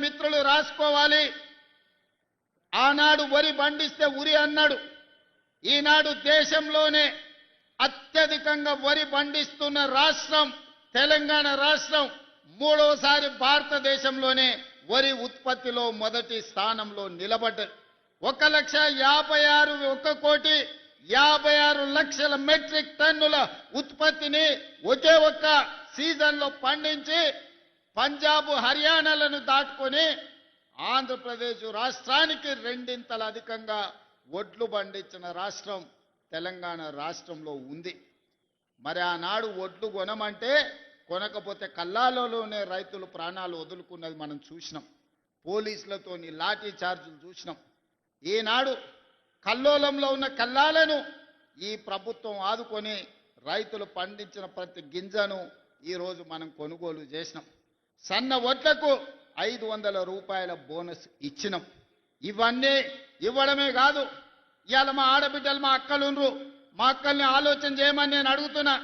మిత్రులు రాసుకోవాలి. ఆనాడు వరి పండిస్తే ఉరి అన్నాడు. ఈనాడు దేశంలోనే అత్యధికంగా వరి పండిస్తున్న రాష్ట్రం తెలంగాణ రాష్ట్రం. మూడోసారి భారతదేశంలోనే వరి ఉత్పత్తిలో మొదటి స్థానంలో నిలబడ్డది. 1,56,1,56,00,000 మెట్రిక్ టన్నుల ఉత్పత్తిని ఒకే ఒక్క సీజన్లో పండించి పంజాబ్ హర్యానాలను దాటుకొని ఆంధ్రప్రదేశ్ రాష్ట్రానికి రెండింతల అధికంగా వడ్లు పండించిన రాష్ట్రం తెలంగాణ రాష్ట్రంలో ఉంది. మరి ఆనాడు వడ్లు కొనమంటే కొనకపోతే కల్లాలలోనే రైతులు ప్రాణాలు వదులుకున్నది మనం చూసినాం. పోలీసులతోని లాఠీ చార్జీలు చూసినాం. ఈనాడు కల్లోలంలో ఉన్న కల్లాలను ఈ ప్రభుత్వం ఆదుకొని రైతులు పండించిన ప్రతి గింజను ఈరోజు మనం కొనుగోలు చేసినాం. సన్న వడ్లకు 500 రూపాయల బోనస్ ఇచ్చినాం. ఇవన్నీ ఇవ్వడమే కాదు, ఇవాళ మా ఆడబిడ్డలు మా అక్కలుండ్రు, మా అక్కల్ని ఆలోచన చేయమని నేను అడుగుతున్నా.